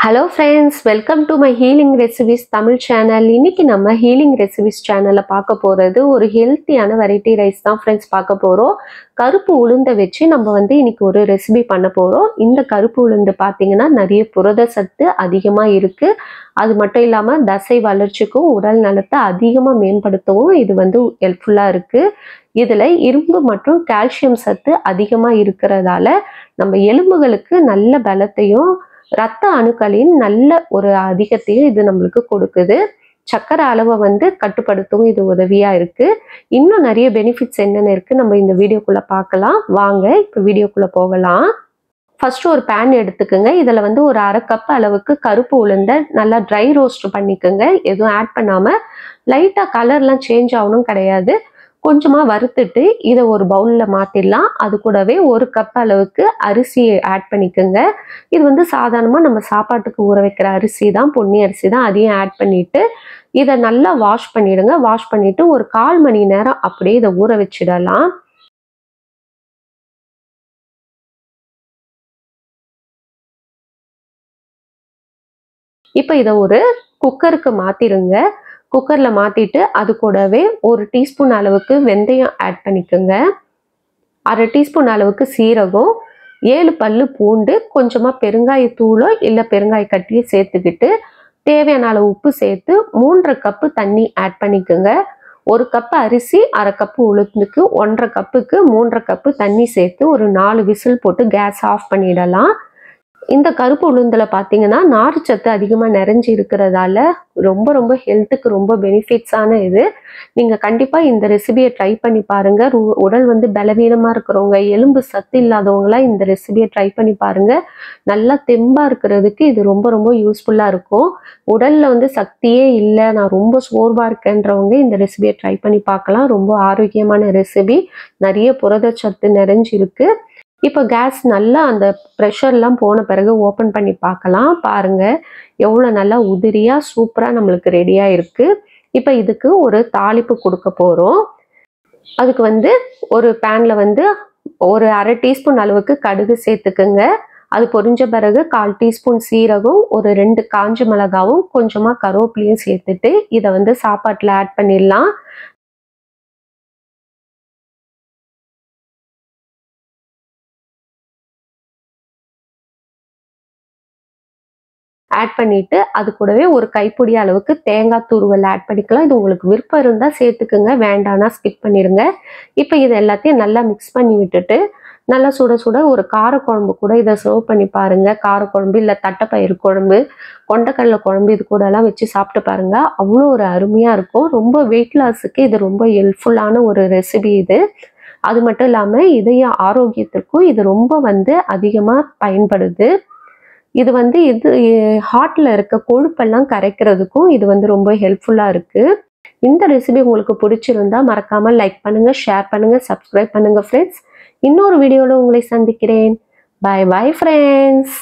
Hello friends, welcome to my Healing Recipes Tamil channel. இன்னைக்கு நம்ம Healing Recipes channelல பார்க்க போறது ஒரு ஹெல்த்தியான வெரைட்டி ரைஸ் தான் friends பார்க்க போறோம். கருப்பு உளுந்த வச்சு நம்ம இன்னைக்கு ஒரு ரெசிபி பண்ண போறோம். இந்த கருப்பு உளுந்து பாத்தீங்கன்னா நிறைய புரத சத்து அதிகமா இருக்கு. அது மட்டும் இல்லாம தசை வளர்ச்சிக்கும் உடல் நலத்தை அதிகமா மேம்படுத்தவும் இது ஹெல்ப்ஃபுல்லா இருக்கு. இதுல இரும்பு மற்றும் கால்சியம் சத்து அதிகமா இருக்கிறதால நம்ம எலும்புகளுக்கு நல்ல பலத்தையும் ரத்த அணுக்களின் நல்ல ஒரு அதிகத்தையும் இது நம்மளுக்கு கொடுக்குது. சக்கரை அளவை கட்டுப்படுத்தவும் இது உதவியா இருக்கு. இன்னும் நிறைய பெனிஃபிட்ஸ் என்னென்ன இருக்கு நம்ம இந்த வீடியோக்குள்ள பார்க்கலாம். வாங்க இப்ப வீடியோக்குள்ள போகலாம். ஃபர்ஸ்ட் ஒரு பேன் எடுத்துக்கோங்க. இதுல ஒரு அரை கப் அளவுக்கு கருப்பு உளுந்த நல்லா ட்ரை ரோஸ்ட் பண்ணிக்கோங்க. எதுவும் ஆட் பண்ணாம லைட்டா கலர்லாம் சேஞ்ச் ஆகணும் கிடையாது. கொஞ்சமா வறுத்துட்டு இதை ஒரு பவுல்ல மாத்திடலாம். அது கூடவே ஒரு கப் அளவுக்கு அரிசியை ஆட் பண்ணிக்கோங்க. இது சாதாரணமா நம்ம சாப்பாட்டுக்கு ஊற வைக்கிற அரிசி தான், பொன்னி அரிசி தான். அதையும் ஆட் பண்ணிட்டு இதை நல்லா வாஷ் பண்ணிடுங்க. வாஷ் பண்ணிட்டு ஒரு 1/4 மணி நேரம் அப்படியே இதை ஊற வச்சிடலாம். இப்போ இதை ஒரு குக்கருக்கு மாத்திருங்க. குக்கர்ல மாத்திட்டு அது கூடவே 1 டீஸ்பூன் அளவுக்கு வெந்தயம் ஆட் பண்ணிக்கோங்க. 1/2 டீஸ்பூன் அளவுக்கு சீரகம், 7 பல்லு பூண்டு, கொஞ்சமா பெருங்காயத்தூளோ இல்லை பெருங்காய கட்டியை சேர்த்துக்கிட்டு தேவையான அளவு உப்பு சேர்த்து 3/2 கப்பு தண்ணி ஆட் பண்ணிக்கோங்க. 1 கப்பு அரிசி, 1/2 கப்பு உளுந்துக்கு 1/2 கப்புக்கு 3/2 கப்பு தண்ணி சேர்த்து ஒரு 4 விசில் போட்டு கேஸ் ஆஃப் பண்ணிடலாம். இந்த கருப்பு உளுந்துல பார்த்தீங்கன்னா நார்ச்சத்து அதிகமாக நிறைஞ்சு இருக்கிறதால ரொம்ப ரொம்ப ஹெல்த்துக்கு ரொம்ப பெனிஃபிட்ஸான இது. நீங்கள் கண்டிப்பாக இந்த ரெசிபியை ட்ரை பண்ணி பாருங்க. உடல் பலவீனமாக இருக்கிறவங்க, எலும்பு சத்து இல்லாதவங்களாம் இந்த ரெசிபியை ட்ரை பண்ணி பாருங்க. நல்லா தெம்பாக இருக்கிறதுக்கு இது ரொம்ப ரொம்ப யூஸ்ஃபுல்லாக இருக்கும். உடல்ல சக்தியே இல்லை, நான் ரொம்ப சோர்வாக இருக்கேன்றவங்க இந்த ரெசிபியை ட்ரை பண்ணி பார்க்கலாம். ரொம்ப ஆரோக்கியமான ரெசிபி, நிறைய புரதச்சத்து நிறைஞ்சிருக்கு. இப்போ கேஸ் நல்லா அந்த ப்ரெஷர்லாம் போன பிறகு ஓப்பன் பண்ணி பார்க்கலாம். பாருங்க எவ்வளோ நல்லா உதிரியாக சூப்பராக நம்மளுக்கு ரெடியாக இருக்குது. இப்போ இதுக்கு ஒரு தாளிப்பு கொடுக்க போகிறோம். அதுக்கு ஒரு பேனில் ஒரு 1/2 டீஸ்பூன் அளவுக்கு கடுகு சேர்த்துக்குங்க. அது பொரிஞ்ச பிறகு 1/4 டீஸ்பூன் சீரகம், ஒரு 2 காஞ்ச மிளகாவும் கொஞ்சமாக கருவேப்பிலையும் சேர்த்துட்டு இதை சாப்பாட்டில் ஆட் பண்ணிடலாம். ஆட் பண்ணிட்டு அது கூடவே ஒரு கைப்பிடி அளவுக்கு தேங்காய் துருவல் ஆட் பண்ணிக்கலாம். இது உங்களுக்கு விருப்பம் இருந்தால் சேர்த்துக்குங்க, வேண்டாம்னா ஸ்கிப் பண்ணிடுங்க. இப்போ இது எல்லாத்தையும் நல்லா மிக்ஸ் பண்ணி விட்டுட்டு நல்லா சுட சுட ஒரு காரக்குழம்பு கூட இதை சர்வ் பண்ணி பாருங்க. காரக்குழம்பு இல்லை தட்டைப்பயிறு குழம்பு, கொண்டக்கடலை குழம்பு, இது கூடலாம் வச்சு சாப்பிட்டு பாருங்க. அவ்வளோ ஒரு அருமையாக இருக்கும். ரொம்ப வெயிட் லாஸுக்கு இது ரொம்ப ஹெல்ப்ஃபுல்லான ஒரு ரெசிபி இது. அது மட்டும் இல்லாமல் இதய ஆரோக்கியத்திற்கும் இது ரொம்ப அதிகமாக பயன்படுது. இது இது ஹார்ட்ல இருக்க கொழுப்பெல்லாம் கரைக்கிறதுக்கும் இது ரொம்ப ஹெல்ப்ஃபுல்லா இருக்கு. இந்த ரெசிபி உங்களுக்கு பிடிச்சிருந்தா மறக்காம லைக் பண்ணுங்க, ஷேர் பண்ணுங்க, சப்ஸ்கிரைப் பண்ணுங்க ஃப்ரெண்ட்ஸ். இன்னொரு வீடியோல உங்களை சந்திக்கிறேன். Bye bye friends.